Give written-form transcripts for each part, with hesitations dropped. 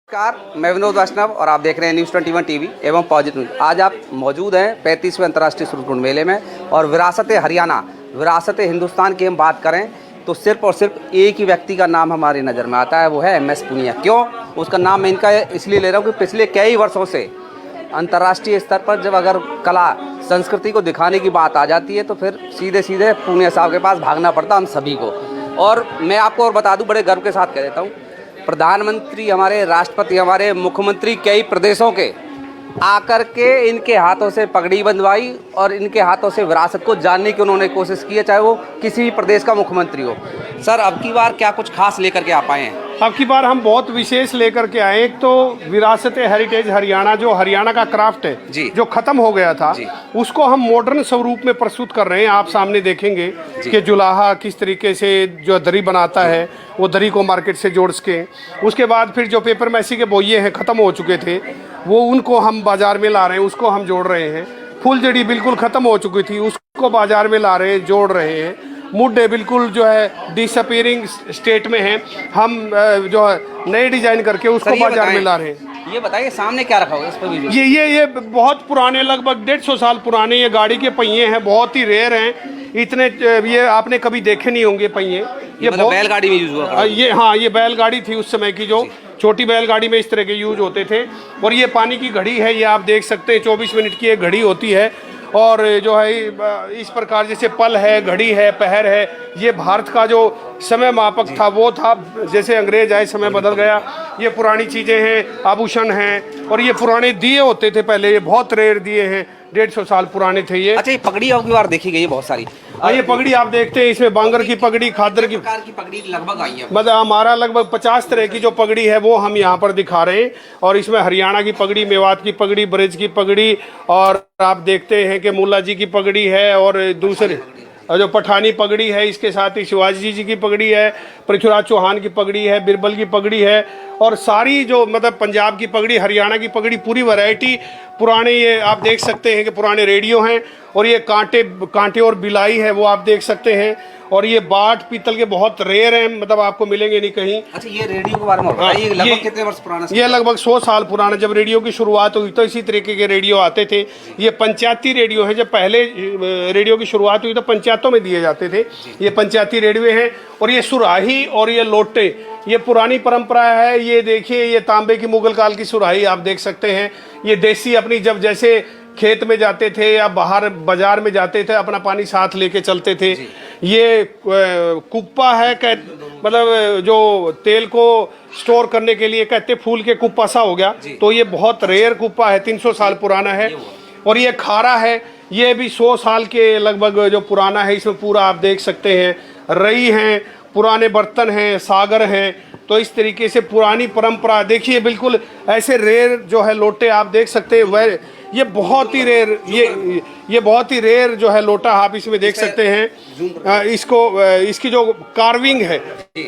नमस्कार, मैं विनोद वैष्णव और आप देख रहे हैं न्यूज़ 21 टीवी एवं पॉजिटिव न्यूज। आज आप मौजूद हैं 35वें अंतर्राष्ट्रीय सूरजकुंड मेले में और विरासत हरियाणा, विरासत हिंदुस्तान की हम बात करें तो सिर्फ और सिर्फ एक ही व्यक्ति का नाम हमारी नज़र में आता है, वो है एम एस पुनिया। क्यों उसका नाम मैं इनका इसलिए ले रहा हूँ कि पिछले कई वर्षों से अंतर्राष्ट्रीय स्तर पर जब अगर कला संस्कृति को दिखाने की बात आ जाती है तो फिर सीधे सीधे पुनिया साहब के पास भागना पड़ता हम सभी को। और मैं आपको और बता दूँ, बड़े गर्व के साथ कह देता हूँ, प्रधानमंत्री हमारे, राष्ट्रपति हमारे, मुख्यमंत्री कई प्रदेशों के आकर के इनके हाथों से पगड़ी बंधवाई और इनके हाथों से विरासत को जानने की उन्होंने कोशिश की है, चाहे वो किसी भी प्रदेश का मुख्यमंत्री हो। सर, अब की बार क्या कुछ खास लेकर के आ पाए हैं? अब की बार हम बहुत विशेष लेकर के आए। एक तो विरासत हेरिटेज हरियाणा, जो हरियाणा का क्राफ्ट है जी, जो खत्म हो गया था, उसको हम मॉडर्न स्वरूप में प्रस्तुत कर रहे हैं। आप सामने देखेंगे कि जुलाहा किस तरीके से जो दरी बनाता है, वो दरी को मार्केट से जोड़ के, उसके बाद फिर जो पेपर मैसी के बोइये हैं खत्म हो चुके थे, वो उनको हम बाजार में ला रहे हैं, उसको हम जोड़ रहे हैं। फुलझड़ी बिल्कुल खत्म हो चुकी थी, उसको बाजार में ला रहे हैं, जोड़ रहे हैं। मुड्डे बिल्कुल जो है डिसअपीयरिंग स्टेट में हैं, हम जो है नए डिजाइन करके उसको बाजार में ला रहे हैं। ये बताइए सामने क्या रखा होगा इस पर भी? ये बहुत पुराने, लगभग 150 साल पुराने ये गाड़ी के पहिए हैं, बहुत ही रेयर हैं। इतने ये आपने कभी देखे नहीं होंगे पहिए। ये मतलब बैलगाड़ी में यूज हुआ? ये बैलगाड़ी थी उस समय की, जो छोटी बैलगाड़ी में इस तरह के यूज होते थे। और ये पानी की घड़ी है, ये आप देख सकते हैं, 24 मिनट की एक घड़ी होती है। और जो है इस प्रकार जैसे पल है, घड़ी है, पहर है, ये भारत का जो समय मापक था वो था। जैसे अंग्रेज आए समय बदल गया। ये पुरानी चीज़ें हैं, आभूषण हैं। और ये पुराने दिए होते थे पहले, ये बहुत रेयर दिए हैं, 150 साल पुराने थे ये। अच्छा, ये पगड़ी अब की बार देखी गई है बहुत सारी। ये पगड़ी आप देखते हैं, इसमें बांगर की पगड़ी, खादर की पगड़ी लगभग आई है। मतलब हमारा लगभग 50 तरह की जो पगड़ी है वो हम यहाँ पर दिखा रहे हैं। और इसमें हरियाणा की पगड़ी, मेवात की पगड़ी, ब्रज की पगड़ी, और आप देखते हैं कि मुल्ला जी की पगड़ी है, और दूसरे जो पठानी पगड़ी है, इसके साथ ही शिवाजी जी की पगड़ी है, पृथ्वीराज चौहान की पगड़ी है, बिरबल की पगड़ी है, और सारी जो मतलब पंजाब की पगड़ी, हरियाणा की पगड़ी, पूरी वैरायटी। पुराने ये आप देख सकते हैं कि पुराने रेडियो हैं, और ये कांटे और बिलाई है, वो आप देख सकते हैं। और ये बाट पीतल के बहुत रेयर हैं, मतलब आपको मिलेंगे नहीं कहीं। अच्छा, ये रेडियो के बारे में बताइए, लगभग कितने वर्ष पुराना? ये लगभग 100 साल पुराना। जब रेडियो की शुरुआत हुई तो इसी तरीके के रेडियो आते थे। ये पंचायती रेडियो है। जब पहले रेडियो की शुरुआत हुई तो पंचायतों में दिए जाते थे। ये पंचायती रेडियो हैं। और ये सुराही और ये लोटे, ये पुरानी परंपरा है। ये देखिए, ये तांबे की मुगल काल की सुराही आप देख सकते हैं। ये देसी अपनी, जब जैसे खेत में जाते थे या बाहर बाजार में जाते थे, अपना पानी साथ लेके चलते थे। ये कुप्पा है, मतलब जो तेल को स्टोर करने के लिए कहते, फूल के कुप्पा सा हो गया। तो ये बहुत रेयर कुप्पा है, 300 साल पुराना है। और ये खारा है, ये भी 100 साल के लगभग जो पुराना है। इसमें पूरा आप देख सकते हैं रई हैं, पुराने बर्तन हैं, सागर हैं। तो इस तरीके से पुरानी परंपरा देखिए, बिल्कुल ऐसे रेयर जो है लोटे आप देख सकते हैं। वह ये बहुत ही रेयर, ये बहुत ही रेयर जो है लोटा आप इसमें देख सकते हैं। इसकी जो कार्विंग है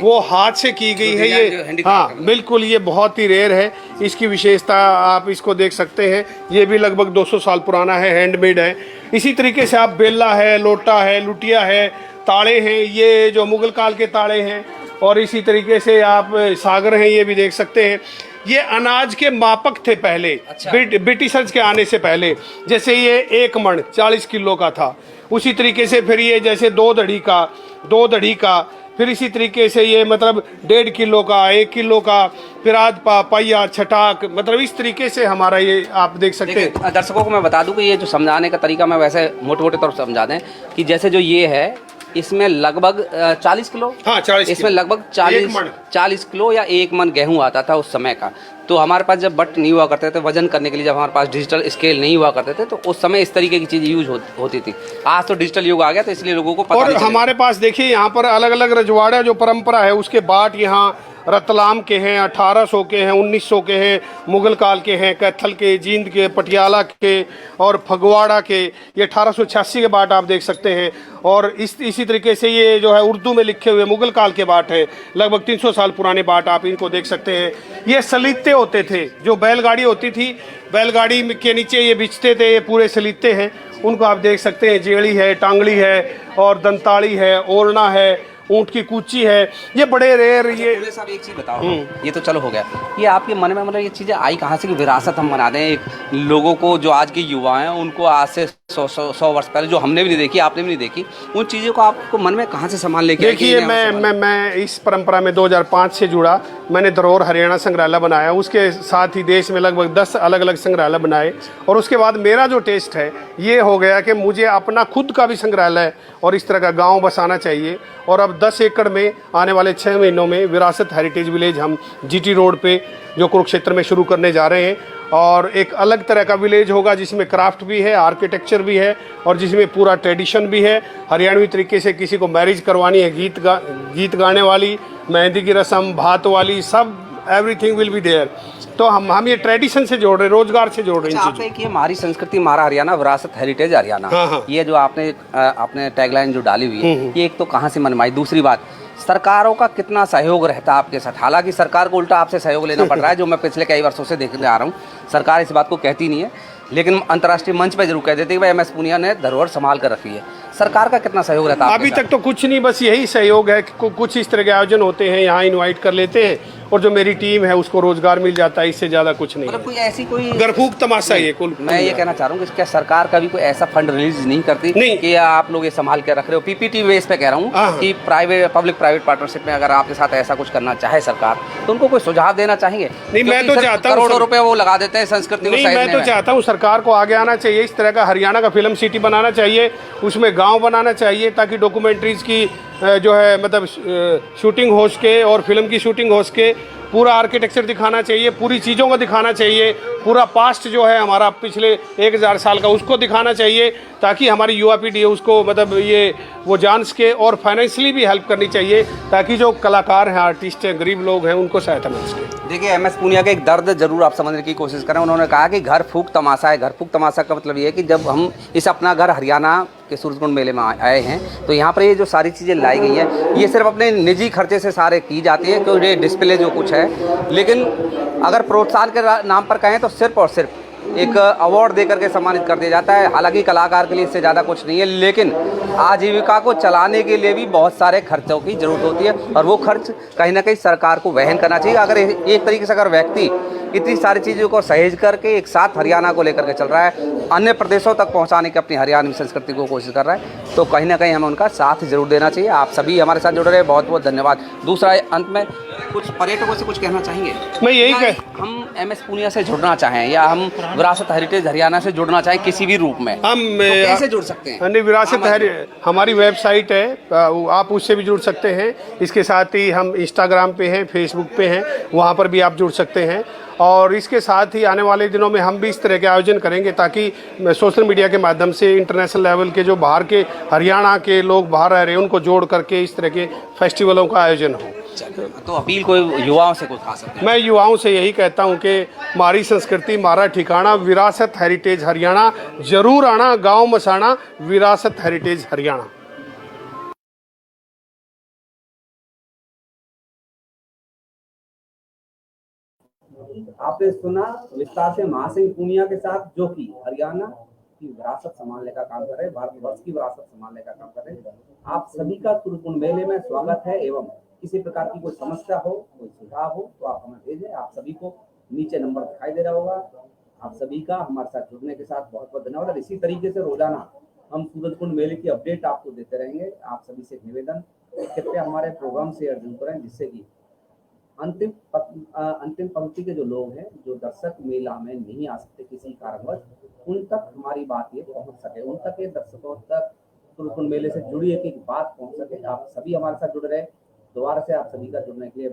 वो हाथ से की गई है। ये हाँ बिल्कुल, ये बहुत ही रेयर है। इसकी विशेषता आप इसको देख सकते हैं। ये भी लगभग 200 साल पुराना है, हैंडमेड है। इसी तरीके से आप बेला है, लोटा है, लुटिया है, ताड़े हैं, ये जो मुगल काल के ताड़े हैं। और इसी तरीके से आप सागर हैं, ये भी देख सकते हैं। ये अनाज के मापक थे पहले। अच्छा। ब्रिटिशर्स के आने से पहले। जैसे ये 1 मण 40 किलो का था, उसी तरीके से फिर ये जैसे 2 दड़ी का, फिर इसी तरीके से ये मतलब 1.5 किलो का, 1 किलो का, फिर आध पाइया, छटाक, मतलब इस तरीके से हमारा ये आप देख सकते हैं। दर्शकों को मैं बता दूं कि ये जो समझाने का तरीका मैं वैसे मोटे तौर पर समझा दें कि जैसे जो ये है, इसमें लगभग 40 किलो, हाँ 40, इसमें लगभग 40 किलो या 1 मन गेहूं आता था उस समय का। तो हमारे पास जब बट नहीं हुआ करते थे वजन करने के लिए, जब हमारे पास डिजिटल स्केल नहीं हुआ करते थे, तो उस समय इस तरीके की चीज़ यूज होती थी। आज तो डिजिटल युग आ गया, तो इसलिए लोगों को पता और हमारे पास देखिए यहाँ पर अलग अलग रजवाड़ा जो परंपरा है, उसके बाट यहाँ रतलाम के हैं, 1800 के हैं, 1900 के हैं, मुगल काल के हैं, कैथल के, जींद के, पटियाला के और फगवाड़ा के। ये 1886 के बाट आप देख सकते हैं। और इसी तरीके से ये जो है उर्दू में लिखे हुए मुगल काल के बाट है, लगभग 300 साल पुराने बाट आप इनको देख सकते हैं। ये सलीते होते थे, जो बैलगाड़ी होती थी, बैलगाड़ी के नीचे ये बिछते थे, ये पूरे सलीते हैं, उनको आप देख सकते हैं। जेड़ी है, टांगड़ी है, और दंताड़ी है, ओरना है, ऊँट की कूची है, ये बड़े रेयर ये। पूरे साहब एक चीज बताओ, ये तो चलो हो गया, ये आपके मन में मतलब ये चीजें आई कहाँ से कि विरासत हम बना दें एक लोगों को, जो आज के युवा हैं उनको आज से 100 वर्ष पहले जो हमने भी नहीं देखी, आपने भी नहीं देखी, उन चीज़ों को आपको मन में कहाँ से संभाल लेके आए? देखिए मैं इस परंपरा में 2005 से जुड़ा। मैंने धरोहर हरियाणा संग्रहालय बनाया, उसके साथ ही देश में लगभग 10 अलग अलग संग्रहालय बनाए, और उसके बाद मेरा जो टेस्ट है ये हो गया कि मुझे अपना खुद का भी संग्रहालय और इस तरह का गांव बसाना चाहिए। और अब 10 एकड़ में आने वाले 6 महीनों में विरासत हेरिटेज विलेज हम जीटी रोड पे जो कुरुक्षेत्र में शुरू करने जा रहे हैं, और एक अलग तरह का विलेज होगा जिसमें क्राफ्ट भी है, आर्किटेक्चर भी है, और जिसमें पूरा ट्रेडिशन भी है। हरियाणवी तरीके से किसी को मैरिज करवानी है, गीत गाने वाली, मेहंदी की रस्म, भात वाली, सब एवरीथिंग विल बी देयर। तो हम ये ट्रेडिशन से जोड़ रहे हैं, रोजगार से जोड़ रहे हैं। आपने कि हमारी संस्कृति हमारा हरियाणा, विरासत हेरिटेज हरियाणा, हाँ। ये जो आपने टैगलाइन जो डाली हुई है, ये एक तो कहाँ से मनमाई, दूसरी बात सरकारों का कितना सहयोग रहता है आपके साथ? हालांकि सरकार को उल्टा आपसे सहयोग लेना पड़ रहा है, जो मैं पिछले कई वर्षों से देखते आ रहा हूँ। सरकार इस बात को कहती नहीं है, लेकिन अंतर्राष्ट्रीय मंच पर जरूर कह देती है भाई MS पूनिया ने धरोहर संभाल कर रखी है। सरकार का कितना सहयोग रहता है? अभी तक तो कुछ नहीं, बस यही सहयोग है कि कुछ इस तरह के आयोजन होते हैं, यहाँ इनवाइट कर लेते हैं, और जो मेरी टीम है उसको रोजगार मिल जाता है, इससे ज्यादा कुछ नहीं। मतलब कोई ऐसी कोई गरफूक तमाशा ये कुल। मैं ये कहना चाह रहा हूँ कि क्या सरकार कभी कोई ऐसा फंड रिलीज नहीं करती नहीं। कि आप लोग ये संभाल के रख रहे हो? PPT बेस पे कह रहा हूँ कि पब्लिक प्राइवेट पार्टनरशिप में अगर आपके साथ ऐसा कुछ करना चाहे सरकार, तो उनको कोई सुझाव देना चाहेंगे? नहीं, मैं तो चाहता हूँ करोड़ों रुपए वो लगा देते हैं संस्कृति को नहीं, मैं तो चाहता हूँ सरकार को आगे आना चाहिए, इस तरह का हरियाणा का फिल्म सिटी बनाना चाहिए, उसमें गांव बनाना चाहिए, ताकि डॉक्यूमेंट्रीज की जो है मतलब शूटिंग हो सके, और फिल्म की शूटिंग हो सके। पूरा आर्किटेक्चर दिखाना चाहिए, पूरी चीज़ों को दिखाना चाहिए, पूरा पास्ट जो है हमारा पिछले 1000 साल का उसको दिखाना चाहिए, ताकि हमारी युवा पीढ़ी है उसको मतलब ये वो जान सके, और फाइनेंशियली भी हेल्प करनी चाहिए, ताकि जो कलाकार हैं, आर्टिस्ट हैं, गरीब लोग हैं, उनको सहायता मिल सके। देखिए MS पूनिया का एक दर्द जरूर आप समझने की कोशिश करें। उन्होंने कहा कि घर फूक तमाशा है। घर फूक तमाशा का मतलब ये है कि जब हम इस अपना घर हरियाणा के सूरजकुंड मेले में आए हैं, तो यहाँ पर ये जो सारी चीज़ें लाई गई हैं, ये सिर्फ अपने निजी खर्चे से सारे की जाती है, क्योंकि ये डिस्प्ले जो कुछ है, लेकिन अगर प्रोत्साहन के नाम पर कहें तो सिर्फ और सिर्फ एक अवार्ड दे करके सम्मानित कर दिया जाता है। हालांकि कलाकार के लिए इससे ज़्यादा कुछ नहीं है, लेकिन आजीविका को चलाने के लिए भी बहुत सारे खर्चों की ज़रूरत होती है, और वो खर्च कहीं ना कहीं सरकार को वहन करना चाहिए। अगर एक तरीके से अगर व्यक्ति इतनी सारी चीज़ों को सहेज करके एक साथ हरियाणा को लेकर के चल रहा है, अन्य प्रदेशों तक पहुंचाने की अपनी हरियाणवी संस्कृति को कोशिश कर रहा है, तो कहीं ना कहीं हमें उनका साथ जरूर देना चाहिए। आप सभी हमारे साथ जुड़ रहे हैं, बहुत बहुत धन्यवाद। दूसरा, अंत में कुछ पर्यटकों से कुछ कहना चाहेंगे? मैं यही कह, हम MS पूनिया से जुड़ना चाहें या हम विरासत हेरिटेज हरियाणा से जुड़ना चाहें किसी भी रूप में, हम तो कैसे जुड़ सकते हैं? विरासत हमारी वेबसाइट है, आप उससे भी जुड़ सकते हैं। इसके साथ ही हम इंस्टाग्राम पे हैं, फेसबुक पे हैं, वहाँ पर भी आप जुड़ सकते हैं। और इसके साथ ही आने वाले दिनों में हम भी इस तरह के आयोजन करेंगे, ताकि सोशल मीडिया के माध्यम से इंटरनेशनल लेवल के जो बाहर के हरियाणा के लोग बाहर रह रहे हैं उनको जोड़ करके इस तरह के फेस्टिवलों का आयोजन हो। तो अपील कोई युवाओं से कुछ खा सकते हैं? मैं युवाओं से यही कहता हूं कि हमारी संस्कृति, हमारा ठिकाना विरासत हेरिटेज हरियाणा, जरूर आना, गांव मसाना, विरासत हेरिटेज हरियाणा। आपने सुना विस्तार से महासिंह पूनिया के साथ, जो कि हरियाणा की विरासत संभालने का काम कर रहे हैं, भारतवर्ष की विरासत संभालने का काम कर रहे हैं। आप सभी का सूरजकुंड मेले में स्वागत है, एवं किसी प्रकार की कोई समस्या हो, कोई सुझाव हो, तो आप हमें भेजें। आप सभी को नीचे नंबर दिखाई दे रहा होगा। आप सभी का हमारे साथ जुड़ने के साथ बहुत बहुत धन्यवाद। इसी तरीके से रोजाना हम सूरजकुंड मेले की अपडेट आपको देते रहेंगे। आप सभी से निवेदन, कृपया हमारे प्रोग्राम से अर्जुन करें, जिससे कि अंतिम पंक्ति के जो लोग हैं, जो दर्शक मेला में नहीं आ सकते किसी कारणवश, उन तक हमारी बात ये पहुंच सके, उन तक, दर्शकों तक सूरजकुंड मेले से जुड़ी एक बात पहुंच सके। आप सभी हमारे साथ जुड़ रहे। दोबारा से आप सभी का जुड़ने के लिए